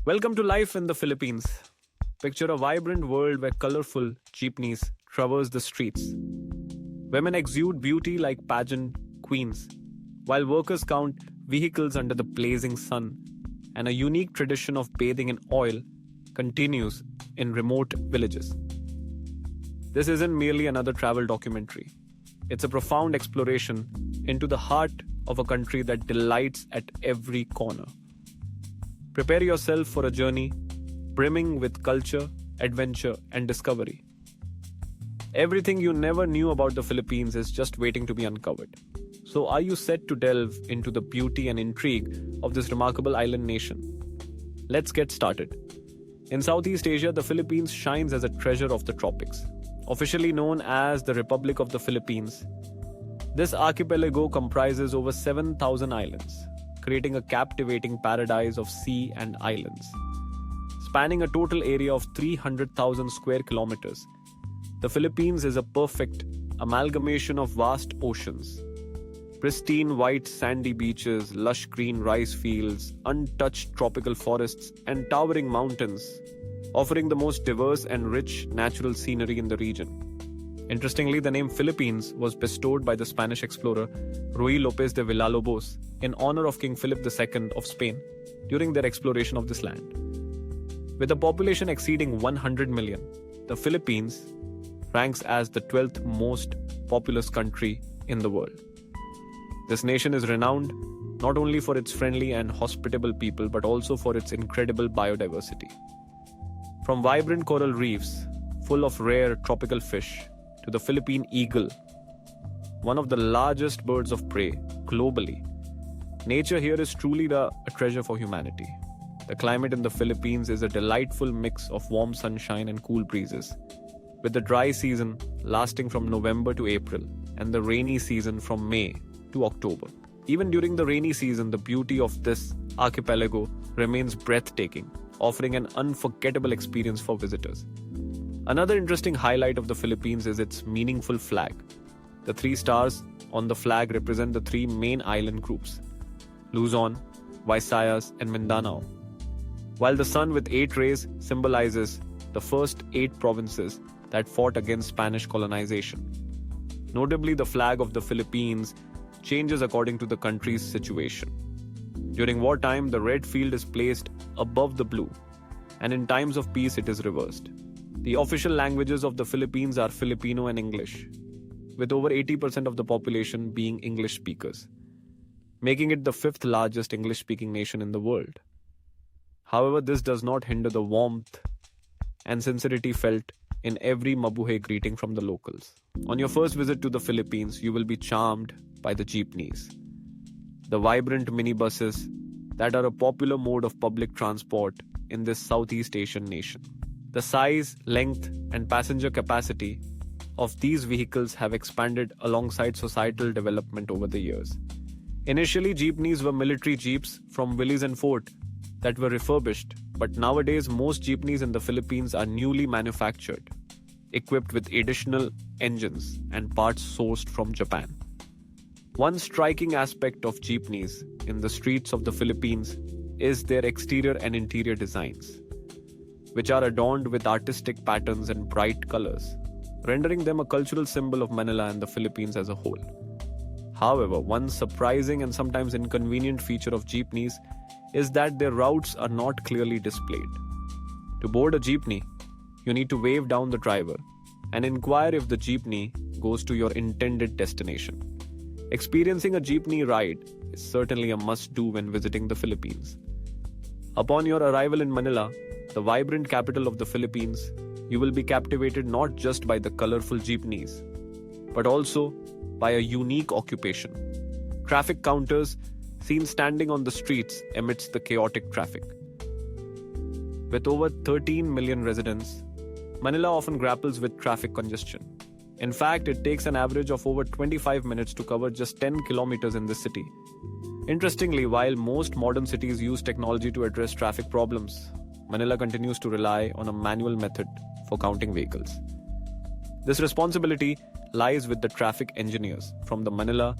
Welcome to Life in the Philippines. Picture a vibrant world where colorful jeepneys traverse the streets. Women exude beauty like pageant queens, while workers count vehicles under the blazing sun, and a unique tradition of bathing in oil continues in remote villages. This isn't merely another travel documentary, it's a profound exploration into the heart of a country that delights at every corner. Prepare yourself for a journey brimming with culture, adventure, and discovery. Everything you never knew about the Philippines is just waiting to be uncovered. So, are you set to delve into the beauty and intrigue of this remarkable island nation? Let's get started. In Southeast Asia, the Philippines shines as a treasure of the tropics. Officially known as the Republic of the Philippines, this archipelago comprises over 7,000 islands, creating a captivating paradise of sea and islands. Spanning a total area of 300,000 square kilometers, the Philippines is a perfect amalgamation of vast oceans, pristine white sandy beaches, lush green rice fields, untouched tropical forests, and towering mountains, offering the most diverse and rich natural scenery in the region. Interestingly, the name Philippines was bestowed by the Spanish explorer Ruy López de Villalobos in honor of King Philip II of Spain during their exploration of this land. With a population exceeding 100 million, the Philippines ranks as the 12th most populous country in the world. This nation is renowned not only for its friendly and hospitable people but also for its incredible biodiversity. From vibrant coral reefs full of rare tropical fish to the Philippine eagle, one of the largest birds of prey globally, nature here is truly a treasure for humanity. The climate in the Philippines is a delightful mix of warm sunshine and cool breezes, with the dry season lasting from November to April and the rainy season from May to October. Even during the rainy season, the beauty of this archipelago remains breathtaking, offering an unforgettable experience for visitors. Another interesting highlight of the Philippines is its meaningful flag. The 3 stars on the flag represent the 3 main island groups: Luzon, Visayas, and Mindanao, while the sun with 8 rays symbolizes the first 8 provinces that fought against Spanish colonization. Notably, the flag of the Philippines changes according to the country's situation. During wartime, the red field is placed above the blue, and in times of peace, it is reversed. The official languages of the Philippines are Filipino and English, with over 80% of the population being English speakers, making it the 5th largest English-speaking nation in the world. However, this does not hinder the warmth and sincerity felt in every mabuhay greeting from the locals. On your first visit to the Philippines, you will be charmed by the jeepneys, the vibrant minibuses that are a popular mode of public transport in this Southeast Asian nation. The size, length, and passenger capacity of these vehicles have expanded alongside societal development over the years. Initially, jeepneys were military jeeps from Willys and Fort that were refurbished, but nowadays most jeepneys in the Philippines are newly manufactured, equipped with additional engines and parts sourced from Japan. One striking aspect of jeepneys in the streets of the Philippines is their exterior and interior designs, which are adorned with artistic patterns and bright colors, rendering them a cultural symbol of Manila and the Philippines as a whole. However, one surprising and sometimes inconvenient feature of jeepneys is that their routes are not clearly displayed. To board a jeepney, you need to wave down the driver and inquire if the jeepney goes to your intended destination. Experiencing a jeepney ride is certainly a must-do when visiting the Philippines. Upon your arrival in Manila, the vibrant capital of the Philippines, you will be captivated not just by the colorful jeepneys, but also by a unique occupation: traffic counters seen standing on the streets amidst the chaotic traffic. With over 13 million residents, Manila often grapples with traffic congestion. In fact, it takes an average of over 25 minutes to cover just 10 kilometers in the city. Interestingly, while most modern cities use technology to address traffic problems, Manila continues to rely on a manual method for counting vehicles. This responsibility lies with the traffic engineers from the Manila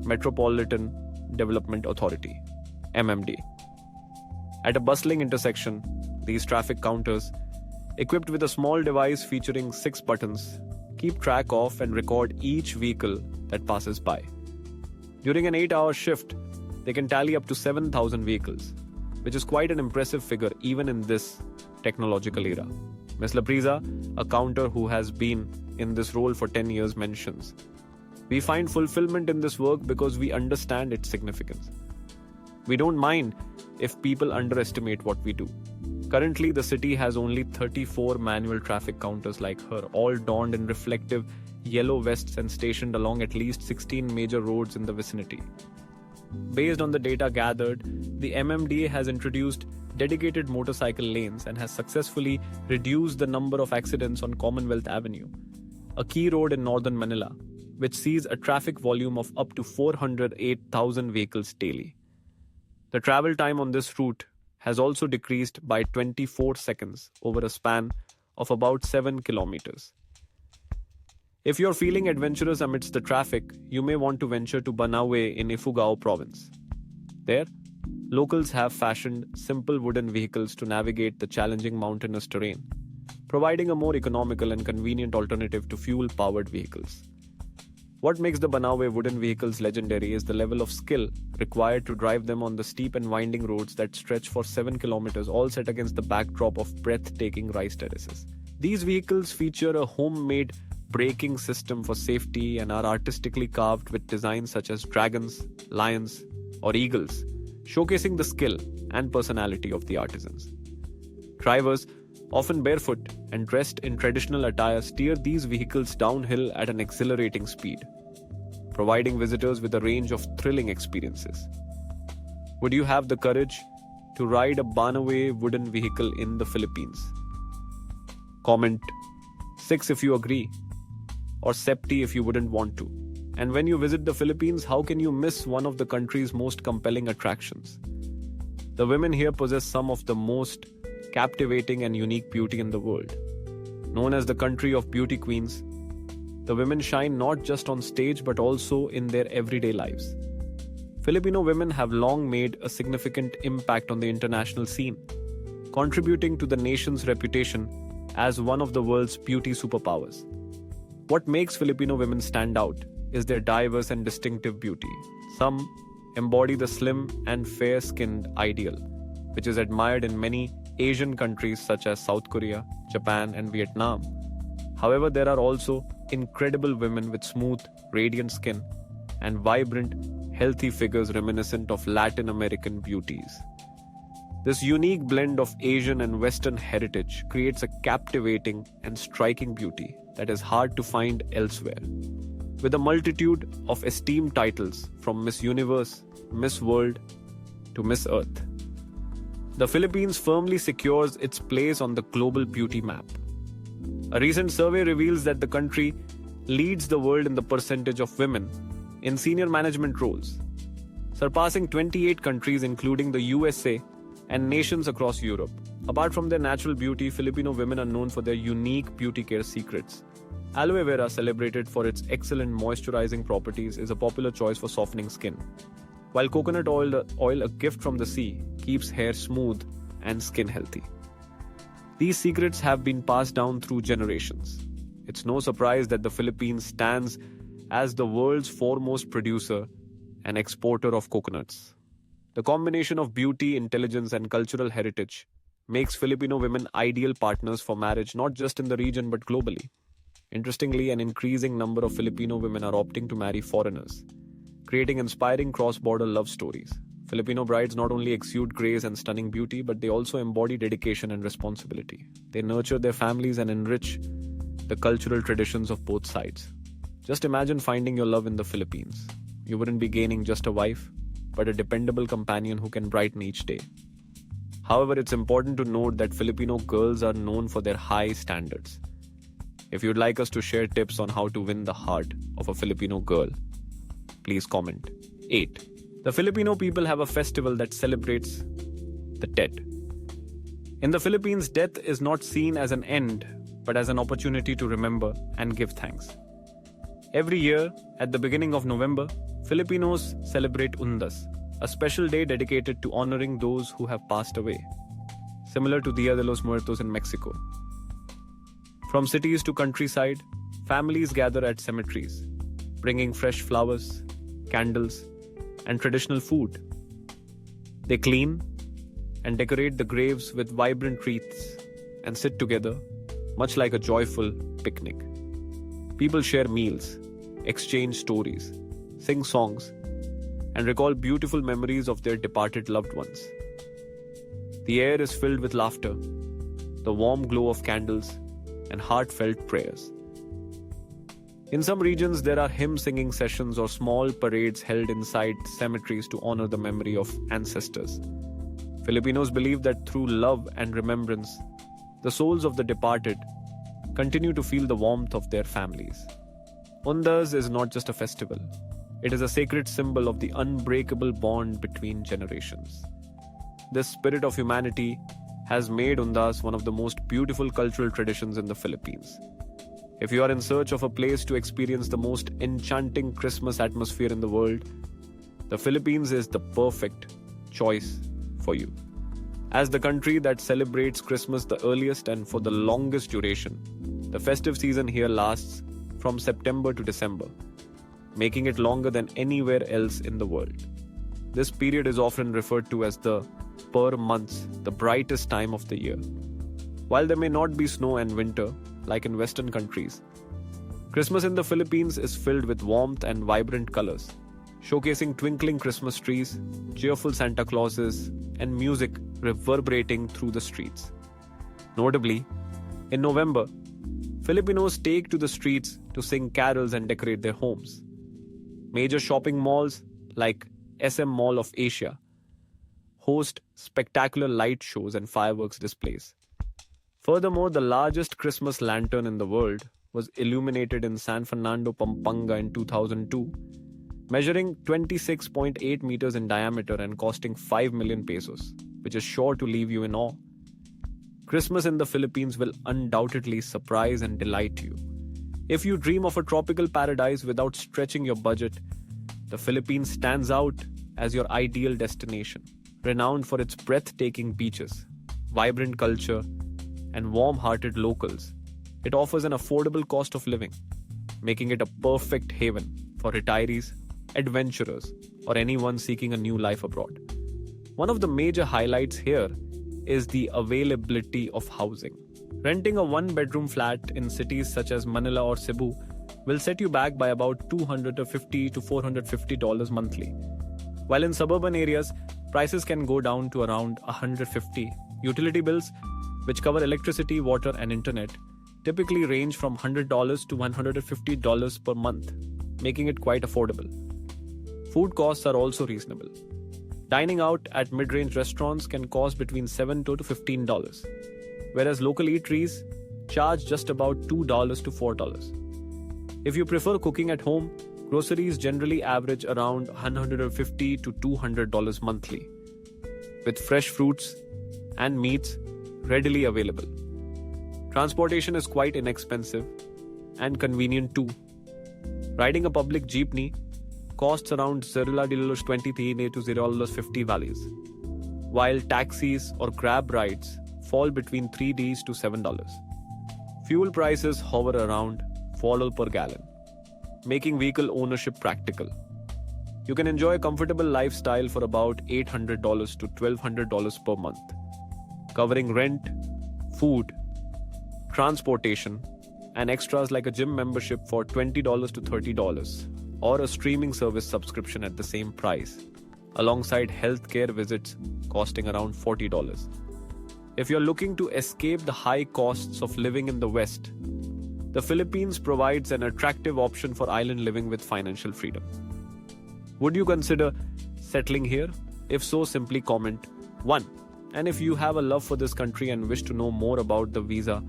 Metropolitan Development Authority, MMD. At a bustling intersection, these traffic counters, equipped with a small device featuring 6 buttons, keep track of and record each vehicle that passes by. During an 8-hour shift, they can tally up to 7,000 vehicles, which is quite an impressive figure even in this technological era. Ms. Lapriza, a counter who has been in this role for 10 years, mentions, "We find fulfillment in this work because we understand its significance. We don't mind if people underestimate what we do." Currently, the city has only 34 manual traffic counters like her, all donned in reflective yellow vests and stationed along at least 16 major roads in the vicinity. Based on the data gathered, the MMDA has introduced dedicated motorcycle lanes and has successfully reduced the number of accidents on Commonwealth Avenue, a key road in northern Manila, which sees a traffic volume of up to 408,000 vehicles daily. The travel time on this route has also decreased by 24 seconds over a span of about 7 kilometers. If you're feeling adventurous amidst the traffic, you may want to venture to Banaue in Ifugao province. There, locals have fashioned simple wooden vehicles to navigate the challenging mountainous terrain, providing a more economical and convenient alternative to fuel-powered vehicles. What makes the Banaue wooden vehicles legendary is the level of skill required to drive them on the steep and winding roads that stretch for 7 kilometers, all set against the backdrop of breathtaking rice terraces. These vehicles feature a homemade braking system for safety and are artistically carved with designs such as dragons, lions, or eagles, showcasing the skill and personality of the artisans. Drivers, often barefoot and dressed in traditional attire, steer these vehicles downhill at an exhilarating speed, providing visitors with a range of thrilling experiences. Would you have the courage to ride a Banaue wooden vehicle in the Philippines? Comment 6 if you agree, or Septi if you wouldn't want to. And when you visit the Philippines, how can you miss one of the country's most compelling attractions? The women here possess some of the most captivating and unique beauty in the world. Known as the country of beauty queens, the women shine not just on stage but also in their everyday lives. Filipino women have long made a significant impact on the international scene, contributing to the nation's reputation as one of the world's beauty superpowers. What makes Filipino women stand out is their diverse and distinctive beauty. Some embody the slim and fair-skinned ideal, which is admired in many Asian countries such as South Korea, Japan, and Vietnam. However, there are also incredible women with smooth, radiant skin and vibrant, healthy figures reminiscent of Latin American beauties. This unique blend of Asian and Western heritage creates a captivating and striking beauty that is hard to find elsewhere. With a multitude of esteemed titles from Miss Universe, Miss World, to Miss Earth, the Philippines firmly secures its place on the global beauty map. A recent survey reveals that the country leads the world in the percentage of women in senior management roles, surpassing 28 countries including the USA and nations across Europe. Apart from their natural beauty, Filipino women are known for their unique beauty care secrets. Aloe vera, celebrated for its excellent moisturizing properties, is a popular choice for softening skin, while coconut oil, a gift from the sea, keeps hair smooth and skin healthy. These secrets have been passed down through generations. It's no surprise that the Philippines stands as the world's foremost producer and exporter of coconuts. The combination of beauty, intelligence, and cultural heritage makes Filipino women ideal partners for marriage not just in the region but globally. Interestingly, an increasing number of Filipino women are opting to marry foreigners, creating inspiring cross-border love stories. Filipino brides not only exude grace and stunning beauty, but they also embody dedication and responsibility. They nurture their families and enrich the cultural traditions of both sides. Just imagine finding your love in the Philippines. You wouldn't be gaining just a wife, but a dependable companion who can brighten each day. However, it's important to note that Filipino girls are known for their high standards. If you'd like us to share tips on how to win the heart of a Filipino girl, please comment. 8. The Filipino people have a festival that celebrates the dead. In the Philippines, death is not seen as an end, but as an opportunity to remember and give thanks. Every year, at the beginning of November, Filipinos celebrate Undas, a special day dedicated to honoring those who have passed away, similar to Dia de los Muertos in Mexico. From cities to countryside, families gather at cemeteries, bringing fresh flowers, candles, and traditional food. They clean and decorate the graves with vibrant wreaths and sit together, much like a joyful picnic. People share meals, exchange stories, sing songs, and recall beautiful memories of their departed loved ones. The air is filled with laughter, the warm glow of candles, and heartfelt prayers. In some regions, there are hymn singing sessions or small parades held inside cemeteries to honor the memory of ancestors. Filipinos believe that through love and remembrance, the souls of the departed continue to feel the warmth of their families. Undas is not just a festival, it is a sacred symbol of the unbreakable bond between generations. This spirit of humanity has made Undas one of the most beautiful cultural traditions in the Philippines. If you are in search of a place to experience the most enchanting Christmas atmosphere in the world, the Philippines is the perfect choice for you. As the country that celebrates Christmas the earliest and for the longest duration, the festive season here lasts from September to December, making it longer than anywhere else in the world. This period is often referred to as the per months, the brightest time of the year. While there may not be snow and winter, like in Western countries, Christmas in the Philippines is filled with warmth and vibrant colors, showcasing twinkling Christmas trees, cheerful Santa Clauses, and music reverberating through the streets. Notably, in November, Filipinos take to the streets to sing carols and decorate their homes. Major shopping malls like SM Mall of Asia host spectacular light shows and fireworks displays. Furthermore, the largest Christmas lantern in the world was illuminated in San Fernando, Pampanga in 2002, measuring 26.8 meters in diameter and costing 5 million pesos, which is sure to leave you in awe. Christmas in the Philippines will undoubtedly surprise and delight you. If you dream of a tropical paradise without stretching your budget, the Philippines stands out as your ideal destination. Renowned for its breathtaking beaches, vibrant culture, and warm-hearted locals, it offers an affordable cost of living, making it a perfect haven for retirees, adventurers, or anyone seeking a new life abroad. One of the major highlights here is the availability of housing. Renting a one-bedroom flat in cities such as Manila or Cebu will set you back by about $250 to $450 monthly, while in suburban areas, prices can go down to around $150. Utility bills, which cover electricity, water, and internet, typically range from $100 to $150 per month, making it quite affordable. Food costs are also reasonable. Dining out at mid-range restaurants can cost between $7 to $15, whereas local eateries charge just about $2 to $4. If you prefer cooking at home, groceries generally average around $150 to $200 monthly, with fresh fruits and meats readily available. Transportation is quite inexpensive and convenient too. Riding a public jeepney costs around $23 to $50, while taxis or Grab rides fall between $3 to $7. Fuel prices hover around $4 per gallon, making vehicle ownership practical. You can enjoy a comfortable lifestyle for about $800 to $1,200 per month, covering rent, food, transportation, and extras like a gym membership for $20 to $30, or a streaming service subscription at the same price, alongside healthcare visits costing around $40. If you're looking to escape the high costs of living in the West, the Philippines provides an attractive option for island living with financial freedom. Would you consider settling here? If so, simply comment 1. And if you have a love for this country and wish to know more about the visa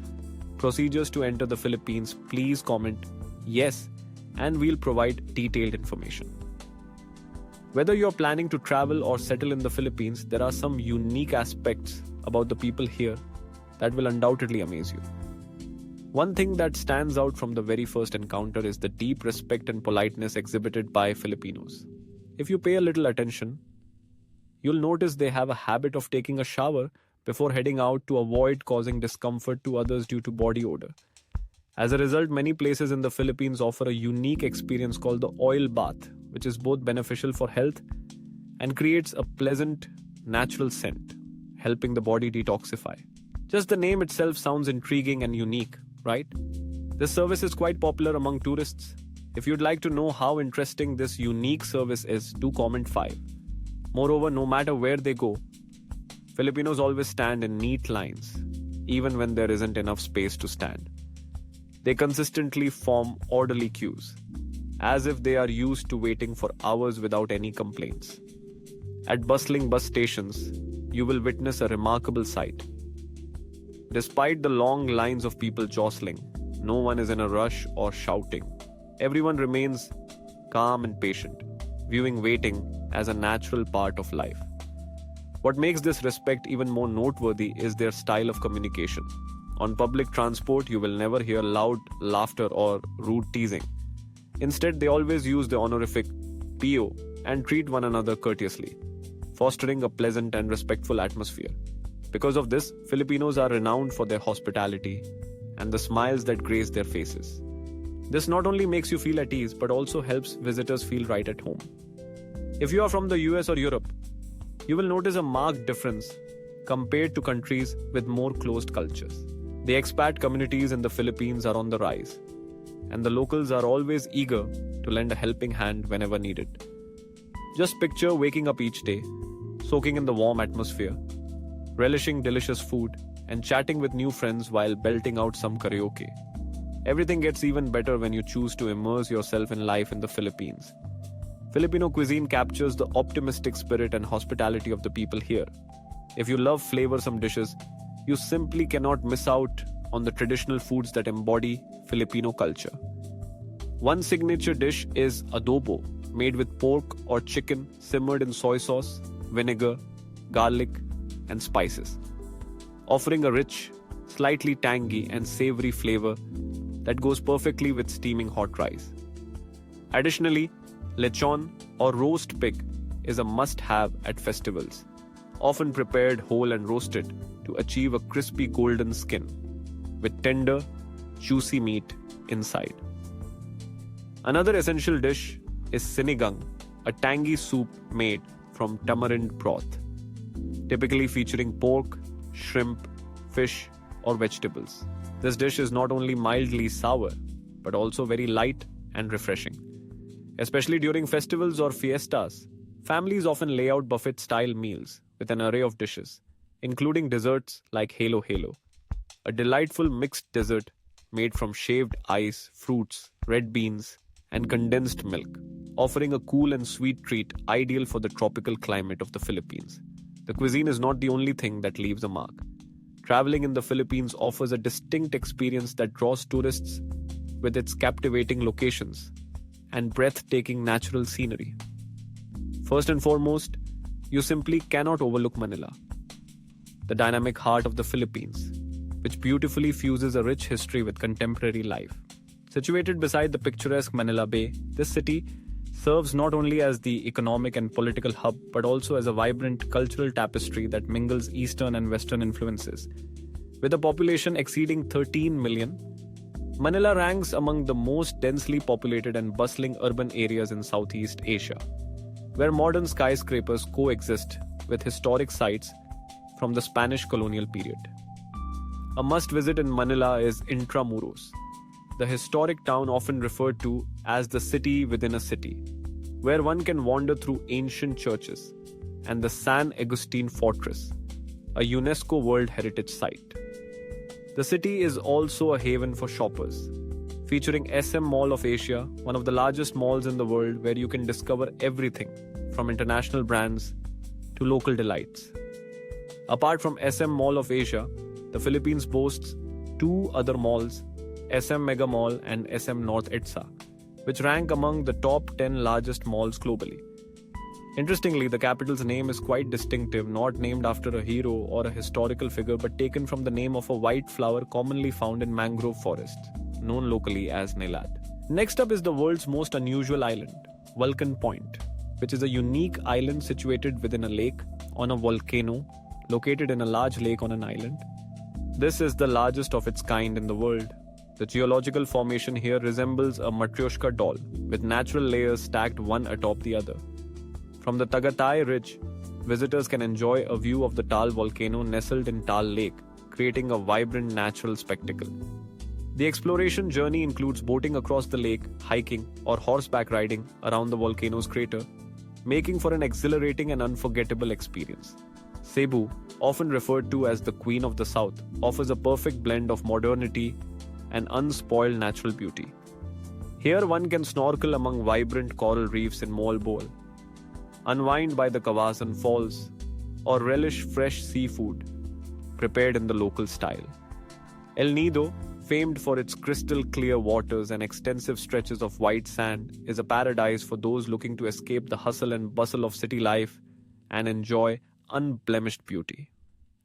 procedures to enter the Philippines, please comment yes, and we'll provide detailed information. Whether you're planning to travel or settle in the Philippines, there are some unique aspects about the people here that will undoubtedly amaze you. One thing that stands out from the very first encounter is the deep respect and politeness exhibited by Filipinos. If you pay a little attention, you'll notice they have a habit of taking a shower before heading out to avoid causing discomfort to others due to body odor. As a result, many places in the Philippines offer a unique experience called the oil bath, which is both beneficial for health and creates a pleasant, natural scent, helping the body detoxify. Just the name itself sounds intriguing and unique, right? This service is quite popular among tourists. If you'd like to know how interesting this unique service is, do comment 5. Moreover, no matter where they go, Filipinos always stand in neat lines, even when there isn't enough space to stand. They consistently form orderly queues, as if they are used to waiting for hours without any complaints. At bustling bus stations, you will witness a remarkable sight. Despite the long lines of people jostling, no one is in a rush or shouting. Everyone remains calm and patient, viewing waiting as a natural part of life. What makes this respect even more noteworthy is their style of communication. On public transport, you will never hear loud laughter or rude teasing. Instead, they always use the honorific PO and treat one another courteously, fostering a pleasant and respectful atmosphere. Because of this, Filipinos are renowned for their hospitality and the smiles that grace their faces. This not only makes you feel at ease, but also helps visitors feel right at home. If you are from the US or Europe, you will notice a marked difference compared to countries with more closed cultures. The expat communities in the Philippines are on the rise, and the locals are always eager to lend a helping hand whenever needed. Just picture waking up each day, soaking in the warm atmosphere, relishing delicious food, and chatting with new friends while belting out some karaoke. Everything gets even better when you choose to immerse yourself in life in the Philippines. Filipino cuisine captures the optimistic spirit and hospitality of the people here. If you love flavorsome dishes, you simply cannot miss out on the traditional foods that embody Filipino culture. One signature dish is adobo, made with pork or chicken simmered in soy sauce, vinegar, garlic, and spices, offering a rich, slightly tangy and savory flavor that goes perfectly with steaming hot rice. Additionally, lechon or roast pig is a must-have at festivals, often prepared whole and roasted to achieve a crispy golden skin with tender, juicy meat inside. Another essential dish is sinigang, a tangy soup made from tamarind broth, typically featuring pork, shrimp, fish, or vegetables. This dish is not only mildly sour, but also very light and refreshing. Especially during festivals or fiestas, families often lay out buffet-style meals with an array of dishes, including desserts like Halo Halo, a delightful mixed dessert made from shaved ice, fruits, red beans, and condensed milk, offering a cool and sweet treat ideal for the tropical climate of the Philippines. The cuisine is not the only thing that leaves a mark. Traveling in the Philippines offers a distinct experience that draws tourists with its captivating locations and breathtaking natural scenery. First and foremost, you simply cannot overlook Manila, the dynamic heart of the Philippines, which beautifully fuses a rich history with contemporary life. Situated beside the picturesque Manila Bay, this city serves not only as the economic and political hub, but also as a vibrant cultural tapestry that mingles Eastern and Western influences. With a population exceeding 13 million, Manila ranks among the most densely populated and bustling urban areas in Southeast Asia, where modern skyscrapers coexist with historic sites from the Spanish colonial period. A must-visit in Manila is Intramuros, the historic town often referred to as the city within a city, where one can wander through ancient churches and the San Agustin Fortress, a UNESCO World Heritage Site. The city is also a haven for shoppers, featuring SM Mall of Asia, one of the largest malls in the world where you can discover everything from international brands to local delights. Apart from SM Mall of Asia, the Philippines boasts two other malls, SM Mega Mall and SM North EDSA, which rank among the top 10 largest malls globally. Interestingly, the capital's name is quite distinctive, not named after a hero or a historical figure, but taken from the name of a white flower commonly found in mangrove forests, known locally as Nelad. Next up is the world's most unusual island, Vulcan Point. which is a unique island situated within a lake on a volcano located in a large lake on an island. This is the largest of its kind in the world. The geological formation here resembles a Matryoshka doll, with natural layers stacked one atop the other. From the Tagatai Ridge, visitors can enjoy a view of the Tal volcano nestled in Tal Lake, creating a vibrant natural spectacle. The exploration journey includes boating across the lake, hiking, or horseback riding around the volcano's crater, making for an exhilarating and unforgettable experience. Cebu, often referred to as the Queen of the South, offers a perfect blend of modernity and unspoiled natural beauty. Here one can snorkel among vibrant coral reefs in Moalboal, unwind by the Kawasan Falls, or relish fresh seafood prepared in the local style. El Nido, famed for its crystal clear waters and extensive stretches of white sand, is a paradise for those looking to escape the hustle and bustle of city life and enjoy unblemished beauty.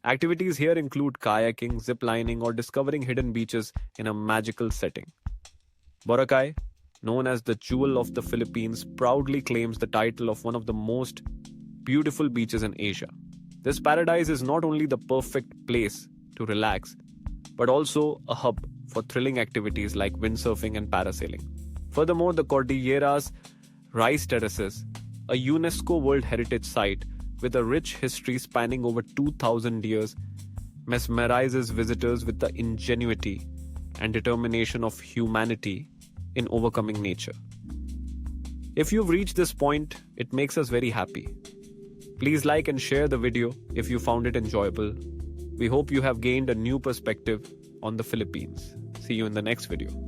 Activities here include kayaking, ziplining, or discovering hidden beaches in a magical setting. Boracay, known as the Jewel of the Philippines, proudly claims the title of one of the most beautiful beaches in Asia. This paradise is not only the perfect place to relax, but also a hub for thrilling activities like windsurfing and parasailing. Furthermore, the Cordillera's rice terraces, a UNESCO World Heritage Site with a rich history spanning over 2,000 years, mesmerizes visitors with the ingenuity and determination of humanity in overcoming nature. If you've reached this point, it makes us very happy. Please like and share the video if you found it enjoyable. We hope you have gained a new perspective on the Philippines. See you in the next video.